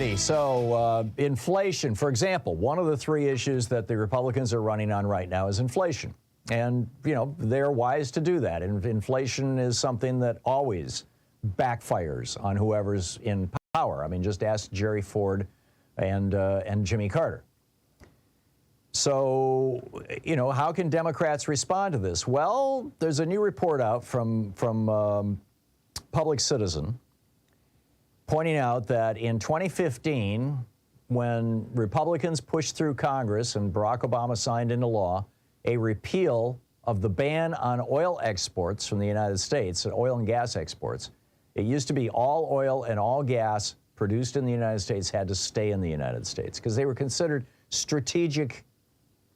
righty. So inflation, for example, one of the three issues that the Republicans are running on right now is inflation. And, you know, they're wise to do that. And inflation is something that always backfires on whoever's in power. I mean, just ask Jerry Ford and Jimmy Carter. So, you know, how can Democrats respond to this? Well, there's a new report out from Public Citizen pointing out that in 2015, when Republicans pushed through Congress and Barack Obama signed into law a repeal of the ban on oil exports from the United States, oil and gas exports, it used to be all oil and all gas produced in the United States had to stay in the United States because they were considered strategic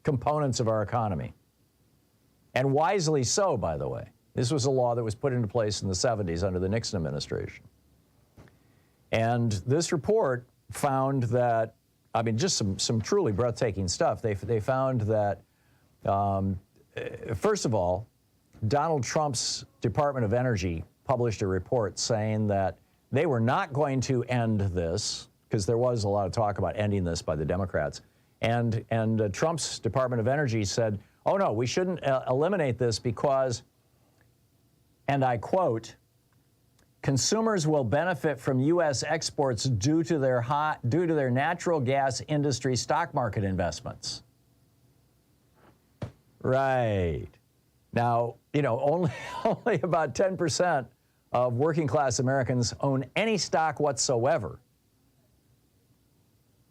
components of our economy. And wisely so, by the way. This was a law that was put into place in the 70s under the Nixon administration. And this report found that, I mean, just some truly breathtaking stuff. They found that, first of all, Donald Trump's Department of Energy published a report saying that they were not going to end this, because there was a lot of talk about ending this by the Democrats. And Trump's Department of Energy said, oh, no, we shouldn't eliminate this because, and I quote, consumers will benefit from U.S. exports due to their natural gas industry stock market investments. Right. Now, you know, only about 10% of working class Americans own any stock whatsoever.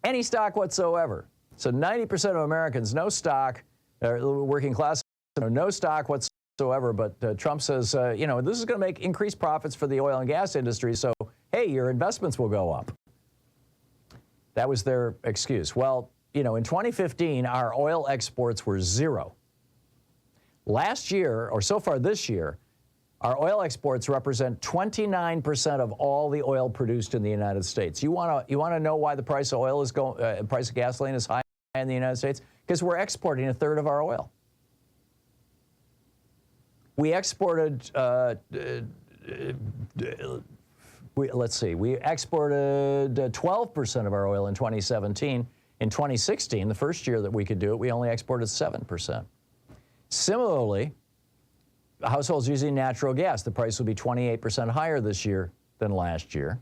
Any stock whatsoever. So 90% of Americans, no stock, working class, no stock whatsoever. But Trump says, you know, this is going to make increased profits for the oil and gas industry. So, hey, your investments will go up. That was their excuse. Well, you know, in 2015, our oil exports were zero. Last year, or so far this year, our oil exports represent 29% of all the oil produced in the United States. You want to know why the price of oil is price of gasoline is high in the United States? Because we're exporting a third of our oil. We exported, we exported 12% of our oil in 2017. In 2016, the first year that we could do it, we only exported 7%. Similarly, households using natural gas, the price will be 28% higher this year than last year.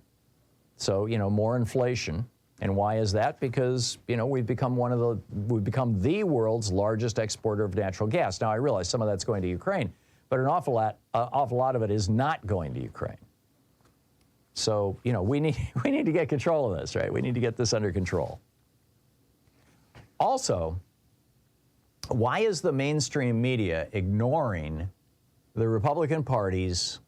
So, you know, more inflation. And why is that? Because, you know, we've become the world's largest exporter of natural gas. Now, I realize some of that's going to Ukraine, but an awful lot of it is not going to Ukraine. So, you know, we need to get control of this, right? We need to get this under control. Also, why is the mainstream media ignoring the Republican Party's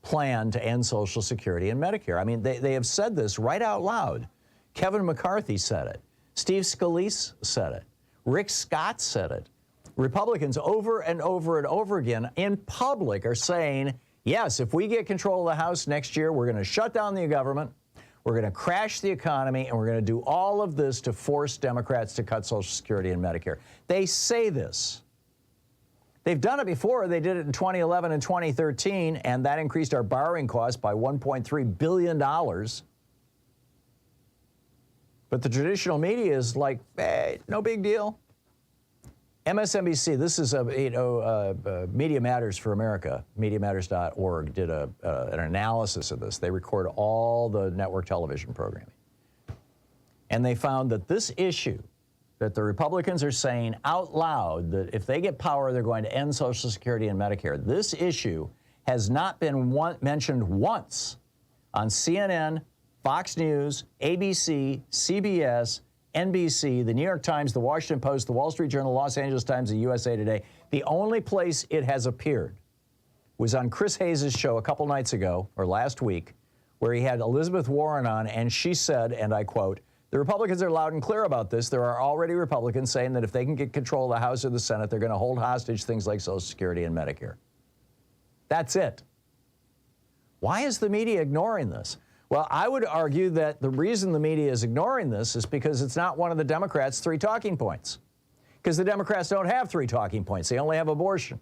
plan to end Social Security and Medicare? I mean, they have said this right out loud. Kevin McCarthy said it. Steve Scalise said it. Rick Scott said it. Republicans over and over and over again in public are saying, yes, if we get control of the House next year, we're going to shut down the government, we're going to crash the economy, and we're going to do all of this to force Democrats to cut Social Security and Medicare. They say this. They've done it before. They did it in 2011 and 2013, and that increased our borrowing costs by $1.3 billion. But the traditional media is like, hey, no big deal. MSNBC, this is Media Matters for America, MediaMatters.org, did an analysis of this. They record all the network television programming. And they found that this issue, that the Republicans are saying out loud that if they get power, they're going to end Social Security and Medicare, this issue has not been mentioned once on CNN, Fox News, ABC, CBS, NBC, the New York Times, the Washington Post, the Wall Street Journal, Los Angeles Times, the USA Today. The only place it has appeared was on Chris Hayes' show a couple nights ago, or last week, where he had Elizabeth Warren on, and she said, and I quote, the Republicans are loud and clear about this. There are already Republicans saying that if they can get control of the House or the Senate, they're going to hold hostage things like Social Security and Medicare. That's it. Why is the media ignoring this? Well, I would argue that the reason the media is ignoring this is because it's not one of the Democrats' three talking points. Because the Democrats don't have three talking points. They only have abortion.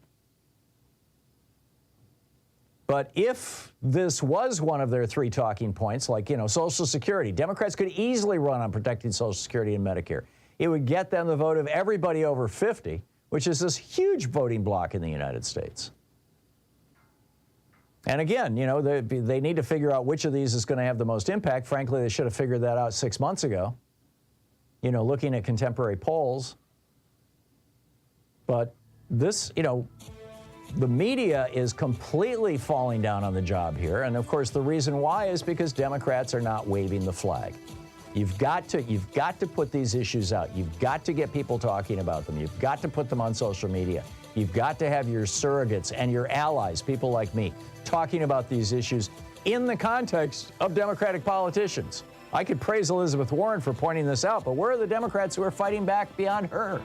But if this was one of their three talking points, like, Social Security, Democrats could easily run on protecting Social Security and Medicare. It would get them the vote of everybody over 50, which is this huge voting bloc in the United States. And again, they need to figure out which of these is going to have the most impact. Frankly, they should have figured that out 6 months ago, looking at contemporary polls. But this, the media is completely falling down on the job here. And of course, the reason why is because Democrats are not waving the flag. You've got to put these issues out. You've got to get people talking about them. You've got to put them on social media. You've got to have your surrogates and your allies, people like me, talking about these issues in the context of Democratic politicians. I could praise Elizabeth Warren for pointing this out, but where are the Democrats who are fighting back beyond her?